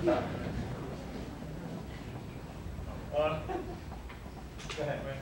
Go ahead, Ray.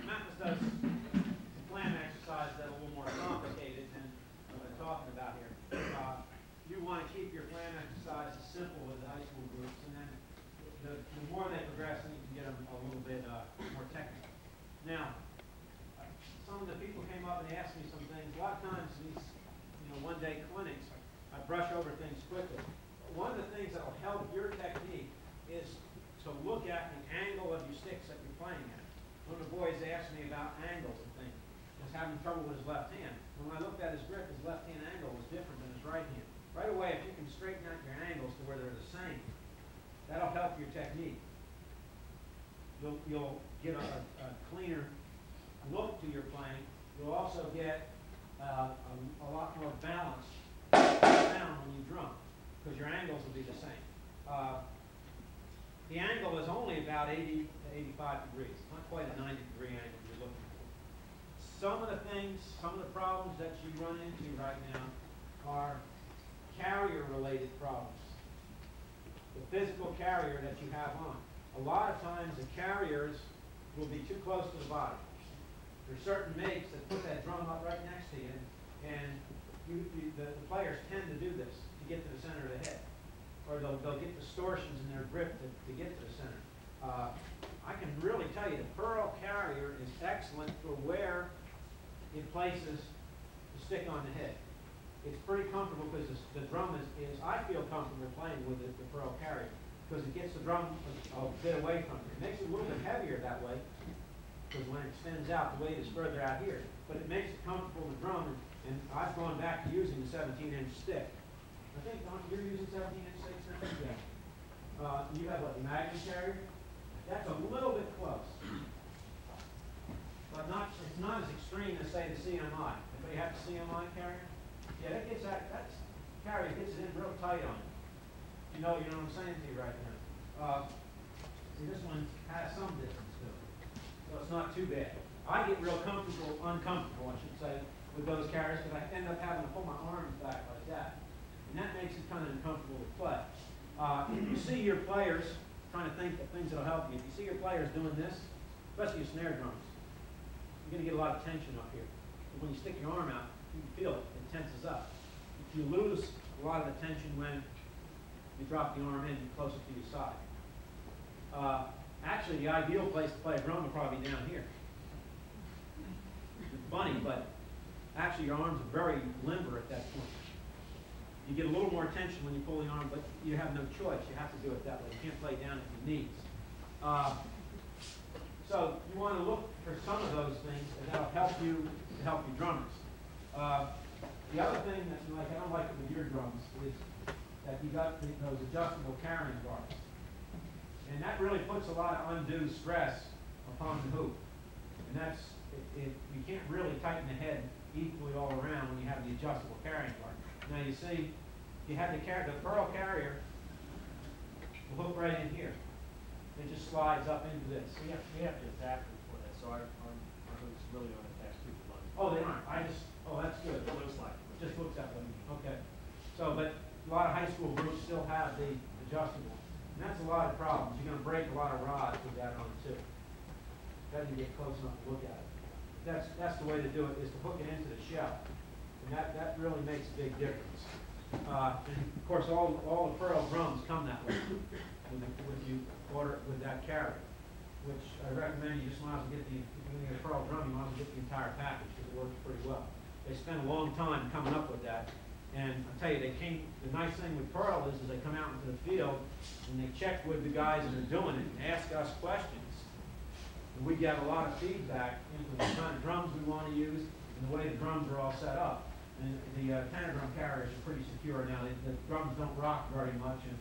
Memphis does plan exercises that are a little more complicated than what I'm talking about here. You want to keep your plan exercises simple with the high school groups, and then the more they progress, then you can get them a little bit more technical. Now, some of the people came up and asked me some things. A lot of times these one-day clinics, I brush over things quickly. But one of the things that will help your technique is to look at the angle of your sticks that you're playing at. One of the boys asked me about angles and things. He was having trouble with his left hand. When I looked at his grip, his left hand angle was different than his right hand. Right away, if you can straighten out your angles to where they're the same, that'll help your technique. You'll get a cleaner look to your playing. You'll also get a lot more balance sound when you drum, because your angles will be the same. The angle is only about 80 to 85 degrees. It's not quite a 90-degree angle you're looking for. Some of the things, some of the problems that you run into right now are carrier-related problems. The physical carrier that you have on. A lot of times the carriers will be too close to the body. There's certain makes that put that drum up right next to you, and the players tend to do this to get to the center of the head. Or they'll get distortions in their grip to get to the center. I can really tell you the pearl carrier is excellent for where it places the stick on the head. It's pretty comfortable because the drum is I feel comfortable playing with the pearl carrier because it gets the drum a bit away from it. It makes it a little bit heavier that way because when it extends out, the weight is further out here. But it makes it comfortable to drum, and I've gone back to using the 17-inch stick. I think, Don, you're using 17-inch sticks now? Yeah. You have what, the Magnum carrier? That's a little bit close. But it's not as extreme as, say, the CMI. Anybody have the CMI carrier? Yeah, that carrier gets it in real tight on it. You know what I'm saying to you right now. See, this one has some distance to it. So it's not too bad. I get real uncomfortable, I should say, with those carriers because I end up having to pull my arms back like that. And that makes it kind of uncomfortable to play. If you see your players, trying to think of things that will help you, if you see your players doing this, especially your snare drums, you're going to get a lot of tension up here. But when you stick your arm out, you can feel it. It tenses up. If you lose a lot of the tension when you drop the arm in closer to your side. Actually, the ideal place to play a drum would probably be down here. It's funny, but actually your arms are very limber at that point. You get a little more tension when you pull the arm, but you have no choice. You have to do it that way. You can't play down at your knees. So you want to look for some of those things, and that'll help you to help your drummers. The other thing that I don't like with your drums is that you got those adjustable carrying bars. And that really puts a lot of undue stress upon the hoop. And that's, you can't really tighten the head equally all around when you have the adjustable carrying part. Now you see, you have the pearl carrier will hook right in here. It just slides up into this. We have to adapt it for that, so our hooks really aren't attached to the line. Oh, they aren't. Oh, that's good. It looks like it. Just looks that way. Okay. So, but a lot of high school groups still have the adjustable. And that's a lot of problems. You're going to break a lot of rods with that on too. Doesn't get close enough to look at it. That's the way to do it, is to hook it into the shell. And that really makes a big difference. And of course, all the pearl drums come that way when you order it with that carrier, which I recommend you just might as well get when you get a pearl drum, you might as well get the entire package because it works pretty well. They spent a long time coming up with that. And I'll tell you, the nice thing with pearl is they come out into the field and they check with the guys that are doing it and ask us questions. And we get a lot of feedback into the kind of drums we want to use and the way the drums are all set up. And the tenor drum carriers are pretty secure now. The drums don't rock very much, and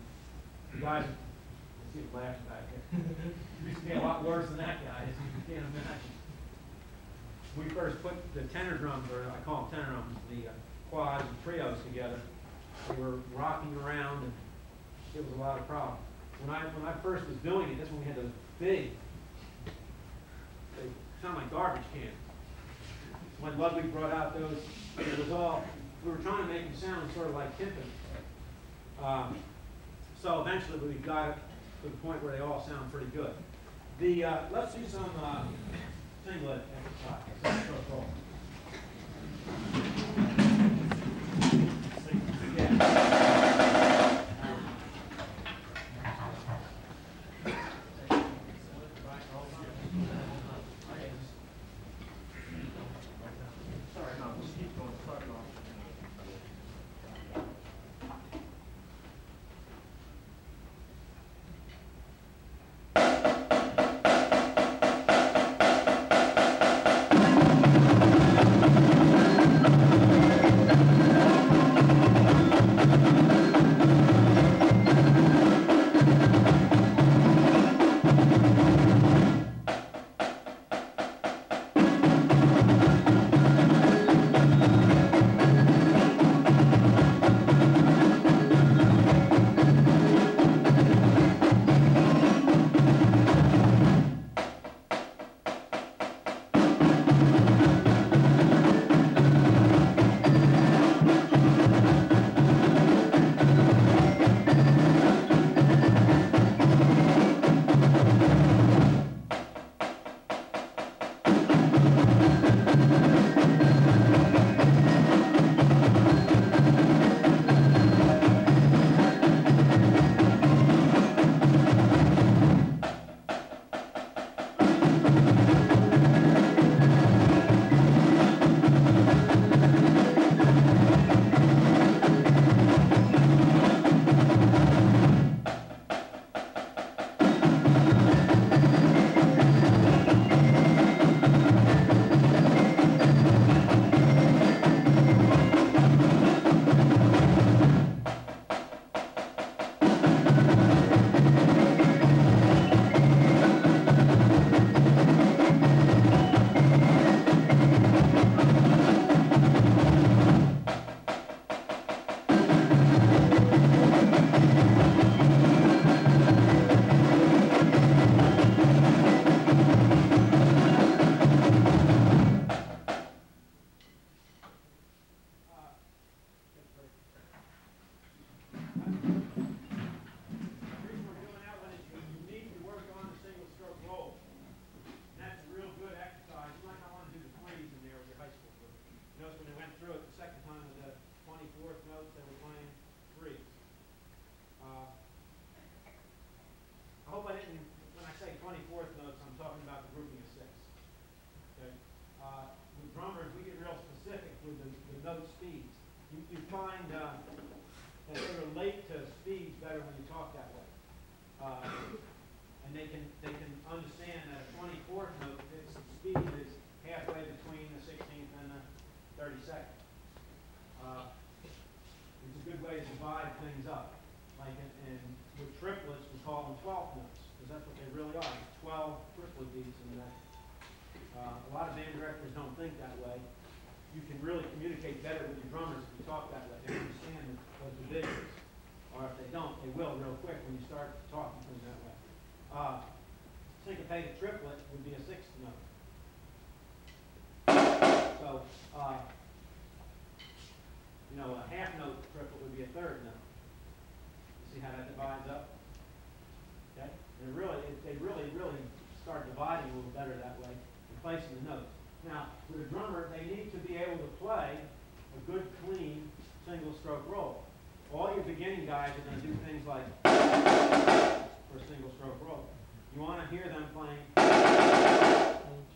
the guys, let's see him laughing back there. Used to be a lot worse than that guy, as you can't imagine. We first put the tenor drums, or I call them tenor drums, the quads and trios together. They were rocking around, and it was a lot of problems. When I first was doing it, that's when we had those big, they sound like garbage cans. When Ludwig brought out those, it was all, we were trying to make them sound sort of like timpani. So eventually we got it to the point where they all sound pretty good. Let's do some singlet exercise. Note speeds. You find that they relate to speeds better when you talk that way, and they can understand that a 24th note, its speed is halfway between the 16th and the 32nd. It's a good way to divide things up. Like with triplets, we call them 12th notes because that's what they really are. 12 triplet beats in that. A lot of band directors don't think that way. You can really communicate better with your drummers if you talk that way. They understand those divisions. Or if they don't, they will real quick when you start talking to them that way. Syncopated triplet would be a sixth note. So, you know, a half note triplet would be a third note. You see how that divides up? Okay? And they really start dividing a little better that way, replacing the notes. Now, with a drummer, they need to be able to play a good, clean, single stroke roll. All your beginning guys are going to do things like for a single stroke roll. You want to hear them playing.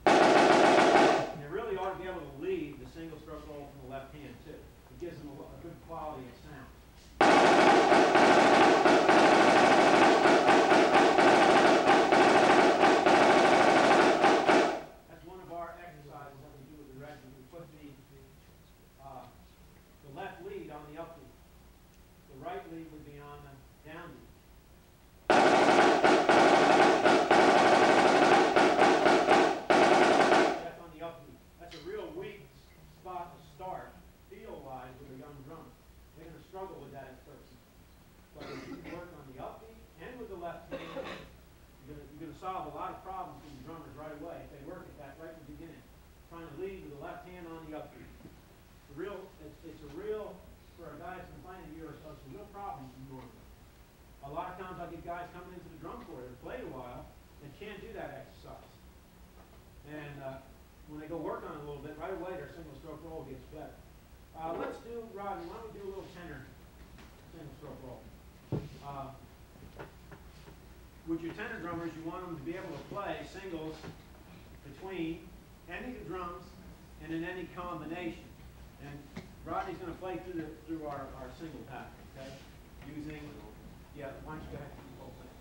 And they really ought to be able to lead the single stroke roll from the left hand, too. It gives them a good quality of sound. That's one of our exercises that we do with the regiment. We put the left lead on the up lead. The right lead would be on the down lead. That's on the up lead. That's a real weak spot to start, feel-wise, with a young drummer. They're going to struggle with that at first. But if you work on the up lead and with the left hand, you're going to solve a lot of problems for the drummers right away if they work at that right in the beginning. Trying to lead with the left hand on the up lead. It's a real, for a guy that's been playing a year or so, it's a real problem for normally. A lot of times I get guys coming into the drum corps that have played a while and can't do that exercise. And when they go work on it a little bit, right away their single stroke roll gets better. Let's do, Rodney, why don't we do a little tenor single stroke roll. With your tenor drummers, you want them to be able to play singles between any of the drums and in any combination. And Rodney's going to play through our single pattern, okay? Using, yeah, why don't you go ahead and do the whole thing.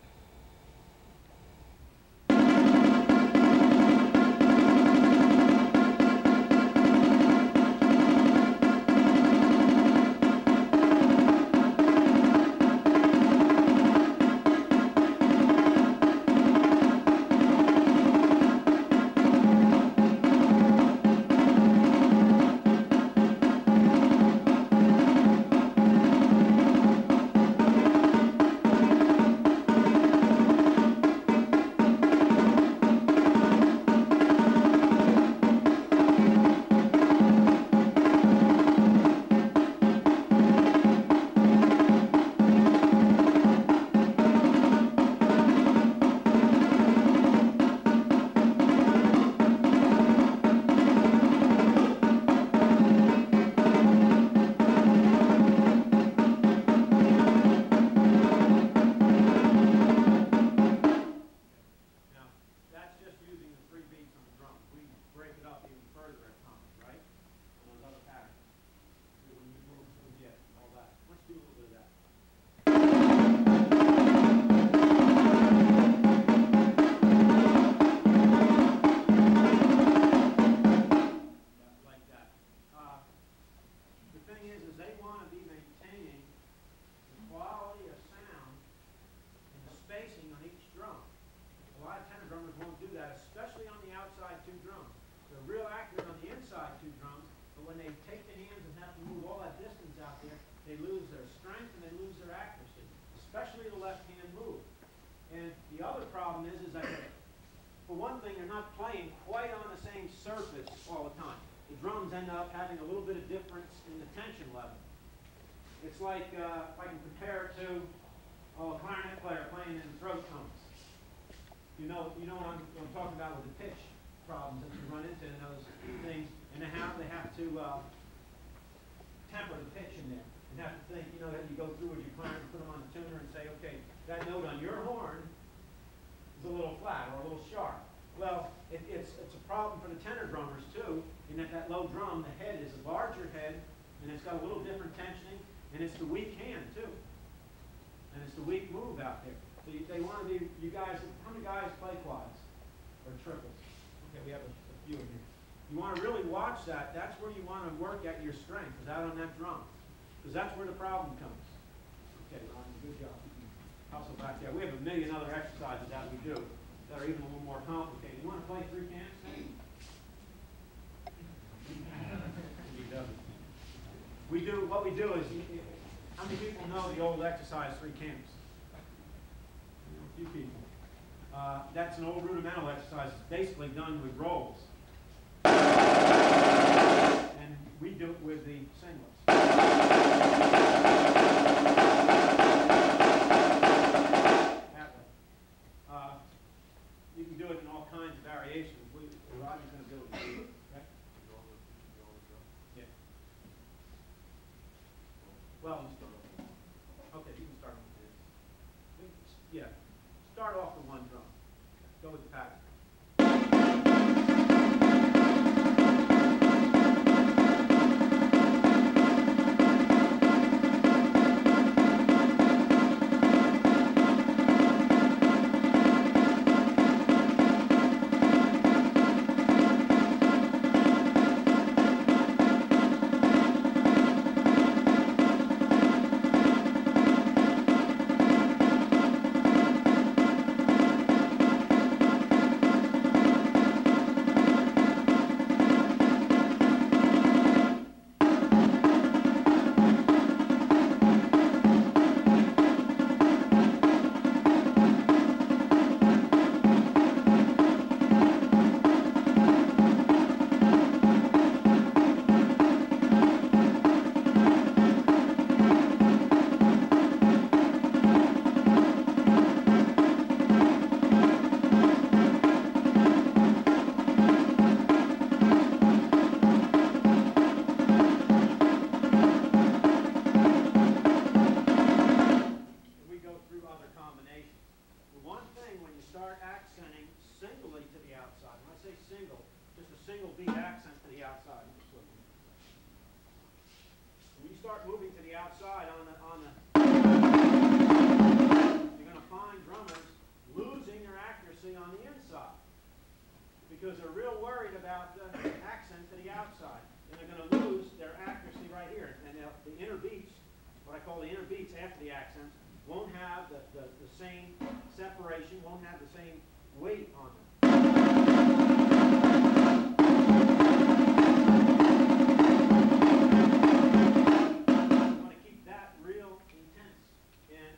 It's like, if I can compare it to a clarinet player playing in throat tones. You know what I'm talking about with the pitch problems that you run into in those things, and how they have to temper the pitch in there, and have to think, that you go through with your clarinet and put them on the tuner and say, okay, that note on your horn is a little flat or a little sharp. Well, it's a problem for the tenor drummers too, in that low drum, the head is a larger head, and it's got a little different tensioning. And it's the weak hand, too. And it's the weak move out there. So they want to be, you guys, how many guys play quads or triples? Okay, we have a few in here. You want to really watch that. That's where you want to work at your strength, is out on that drum. Because that's where the problem comes. Okay, Ron, good job. Hustle back there. We have a million other exercises that we do. that are even a little more complicated. You want to play three camps, Sandy? He doesn't. What we do is, how many people know the old exercise three camps? A few people. That's an old rudimental exercise. It's basically done with rolls. And we do it with the singlets. That way. You can do it in all kinds of variations. Roger's going to do it with you. Okay? Yeah. Well, you start off. Okay, you can start with this. Yeah. Start off with one drum. Go with the pattern. Because they're real worried about the accent to the outside. And they're going to lose their accuracy right here. And the inner beats, what I call the inner beats after the accents, won't have the same separation, won't have the same weight on them. You want to keep that real intense and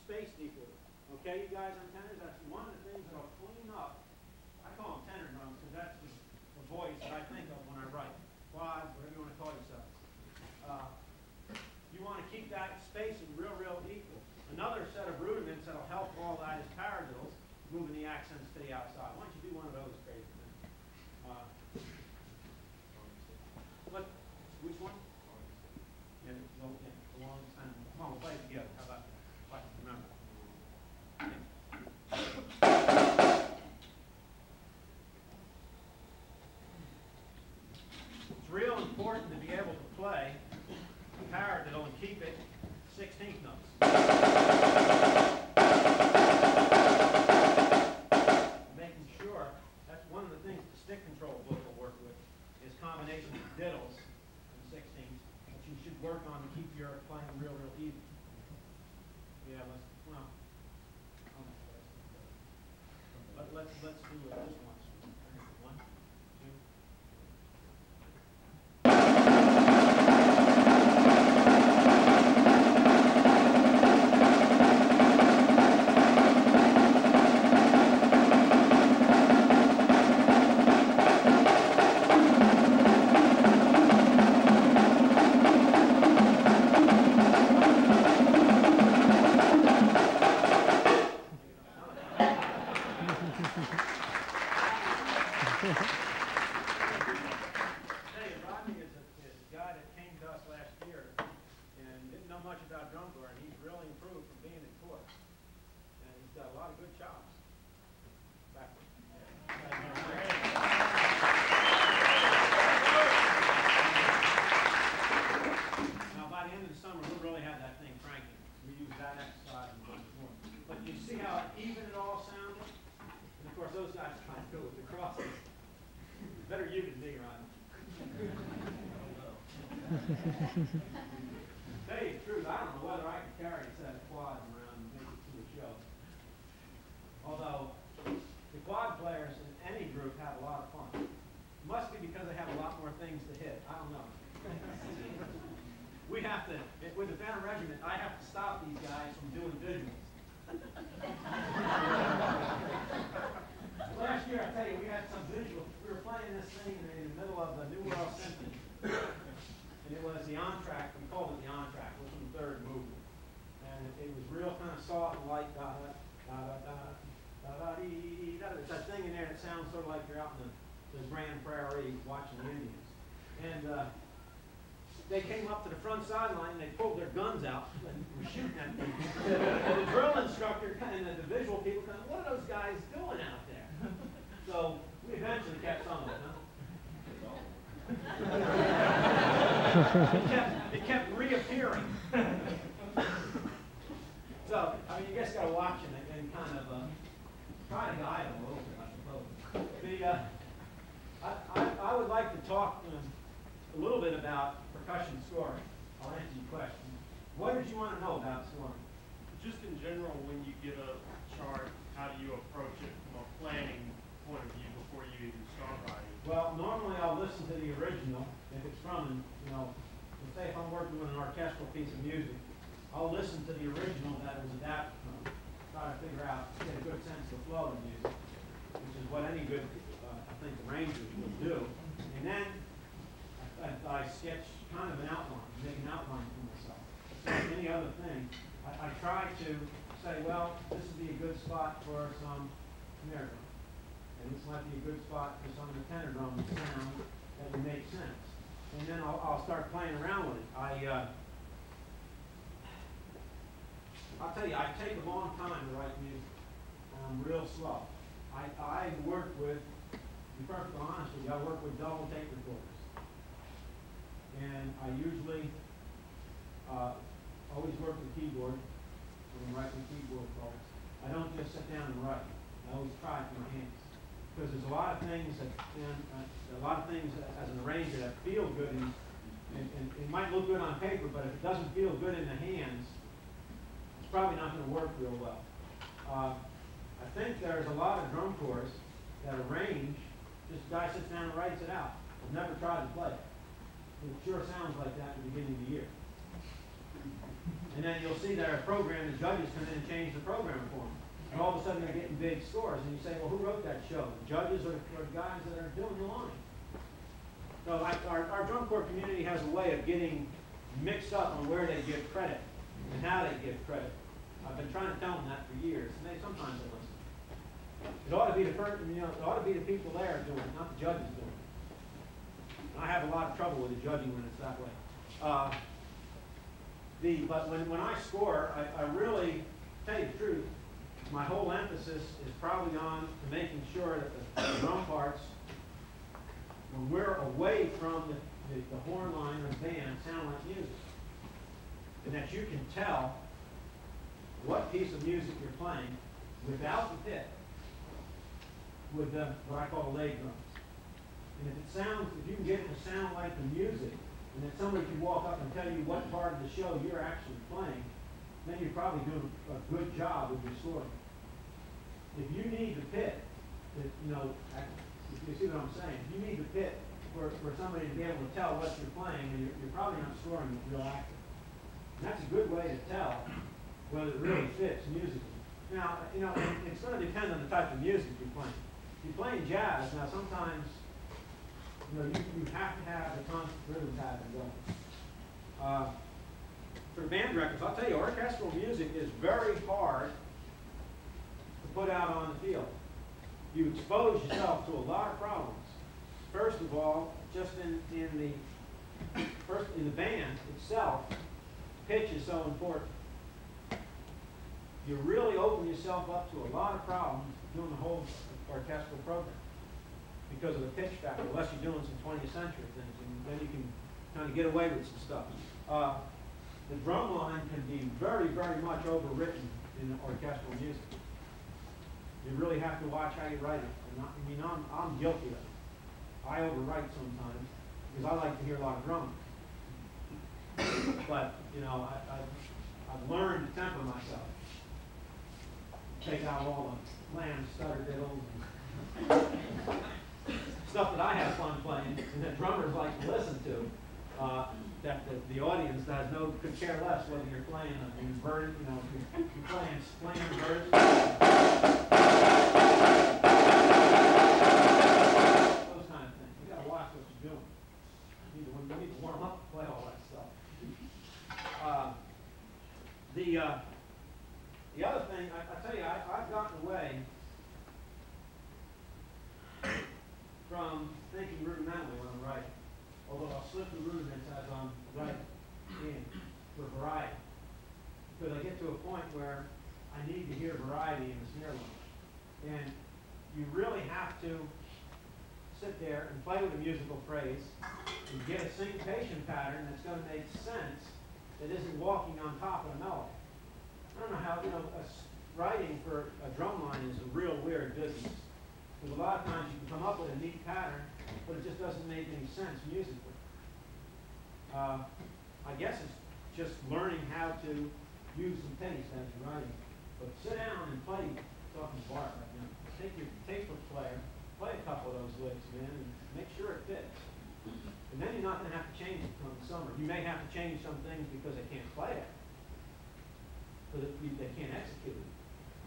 spaced equally. Okay, you guys on tenors? That's one of the things that I'll clean up. I call them tenor drums because that's the voice that I think of when I write. Quads, whatever you want to call yourselves. You want to keep that spacing real equal. Another set of rudiments that will help all that is paradiddles, moving the accents to the outside. Why don't you do one of those crazy things? Which one? Yeah, the long time. Come on, we'll play it together. How about that? If I can remember. It's real important to be able to play a paradiddle and keep it 16th notes. Making sure, that's one of the things the stick control book will work with, is combination of diddles and 16ths that you should work on to keep your playing real even. Yeah, let's do it just once. One, two. Better you than me, Ron. Tell you the truth, I don't know whether I could carry a set of quads around and make it to a show. Although, stop these guys from doing visuals. Last year, I tell you, we had some visuals. We were playing this thing in the middle of the New World Symphony. And it was the on-track, we called it the on-track, it was from the third movement. And it was real kind of soft and light, da-da-da-da-da-dee-da. It's that thing in there that sounds sort of like you're out in the Grand Prairie watching the Indians. And they came up to the front sideline and they pulled their guns out and were shooting at me. The drill instructor and the visual people kind of, what are those guys doing out there? So we eventually kept some of it, huh? it kept reappearing. So, I mean, you just got to watch it and kind of try to guide them a little bit, I suppose. I would like to talk a little bit about percussion scoring. I'll answer your question. What did you want to know about scoring? Just in general, when you get a chart, how do you approach it from a planning point of view before you even start writing? Well, normally I'll listen to the original if it's from, say if I'm working with an orchestral piece of music, I'll listen to the original that it was adapted from, try to figure out, get a good sense of the flow of the music, which is what any good, I think, arranger will do. And then I sketch kind of an outline, make an outline for myself. So any other thing, I try to say, well, this would be a good spot for some snare drum. And this might be a good spot for some of the tenor drum sound that would make sense. And then I'll start playing around with it. I'll tell you, I take a long time to write music. I'm real slow. I work with, to be perfectly honest with you, I work with double tape recorders. And I usually always work with keyboard when I'm writing keyboard parts. I don't just sit down and write. I always try it with my hands. Because there's a lot of things that, as an arranger that feel good, and it might look good on paper, but if it doesn't feel good in the hands, it's probably not going to work real well. I think there's a lot of drum corps that arrange, just a guy sits down and writes it out. I've never tried to play it. It sure sounds like that at the beginning of the year. And then you'll see their program, the judges come in and change the program for them. And all of a sudden they're getting big scores. And you say, well, who wrote that show? The judges or the guys that are doing the line? So our drum corps community has a way of getting mixed up on where they give credit and how they give credit. I've been trying to tell them that for years, and sometimes they listen. It ought to be it ought to be the people there doing it, not the judges doing it. And I have a lot of trouble with the judging when it's that way. But when I score, I really, tell you the truth, my whole emphasis is probably on to making sure that the drum parts, when we're away from the horn line or the band, sound like music. And that you can tell what piece of music you're playing without the pit with what I call the leg drums. And if you can get it to sound like the music, and then somebody can walk up and tell you what part of the show you're actually playing, then you're probably doing a good job with your scoring. If you need the pit, if you see what I'm saying, if you need the pit for somebody to be able to tell what you're playing, and you're probably not scoring real active. And that's a good way to tell whether it really fits musically. Now, it's going to depend on the type of music you're playing. If you're playing jazz, now sometimes, you have to have the constant rhythm pattern going. For band records, I'll tell you, orchestral music is very hard to put out on the field. You expose yourself to a lot of problems. First of all, just in the band itself, pitch is so important. You really open yourself up to a lot of problems doing the whole orchestral program because of the pitch factor, unless you're doing some 20th century things, and then you can kind of get away with some stuff. The drum line can be very, very much overwritten in orchestral music. You really have to watch how you write it. And I'm guilty of it. I overwrite sometimes because I like to hear a lot of drumming. But, I've learned to temper myself. Take out all the lamb stutter diddles and stuff that I have fun playing and that drummers like to listen to. That the audience could care less whether you're playing an inverted, you know, if you're playing plain inverted. Those kind of things. You got to watch what you're doing. You need to warm up and play all that stuff. The other thing, I tell you, I've gotten away from thinking rudimentally when I'm writing. Although I'll slip the rudiments as I'm writing in for variety. Because I get to a point where I need to hear variety in the snare line. And you really have to sit there and play with a musical phrase and get a syncopation pattern that's going to make sense that isn't walking on top of the melody. I don't know how, you know, writing for a drum line is a real weird business. Because a lot of times you can come up with a neat pattern, but it just doesn't make any sense musically. I guess it's just learning how to use some taste as you're writing. But sit down and play talking Bart right now. Take your tapework player, play a couple of those licks, man, and make sure it fits. And then you're not going to have to change it from the summer. You may have to change some things because they can't play it. Because they can't execute it.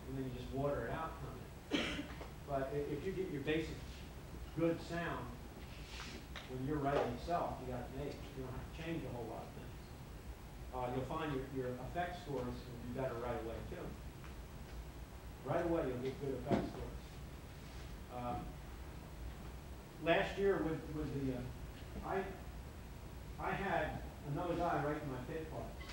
And then you just water it out from it. But if you get your basic good sound, when you're writing yourself, you got it made. You don't have to change a whole lot of things. You'll find your effect scores will be better right away, too. Right away, you'll get good effect scores. Last year with the, I had another guy writing my pit parts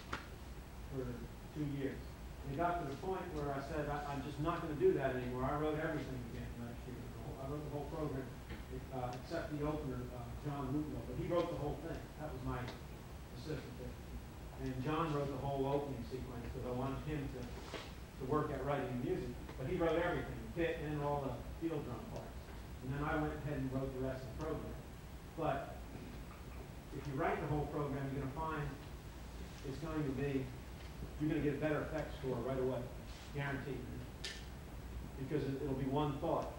for 2 years. And it got to the point where I said, I'm just not going to do that anymore. I wrote everything again last year. I wrote the whole program, except the opener, John Bugle, but he wrote the whole thing. That was my assistant there. And John wrote the whole opening sequence because I wanted him to work at writing music. But he wrote everything, the pit and all the field drum parts. And then I went ahead and wrote the rest of the program. But if you write the whole program, you're going to find it's going to be, you're going to get a better effect score right away, guaranteed. Because it'll be one thought.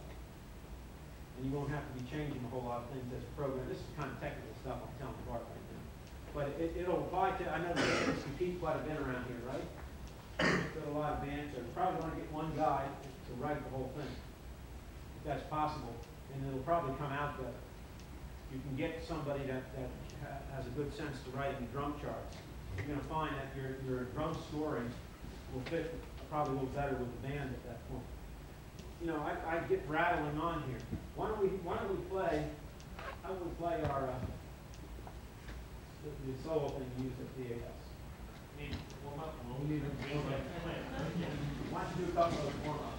And you won't have to be changing a whole lot of things as a program. This is kind of technical stuff I'm telling Bart right now. But it'll apply to, I know the bands compete quite a bit around here, right? Got a lot of bands, so you probably want to get one guy to write the whole thing, if that's possible. And it'll probably come out better. You can get somebody that has a good sense to writing drum charts. You're going to find that your drum scoring will fit probably a little better with the band at that point. You know, I get rattling on here. Why don't we play? How do we play our the solo thing we use at PAS? Need warm up. We need a warm up. Why don't you do a couple of warm ups?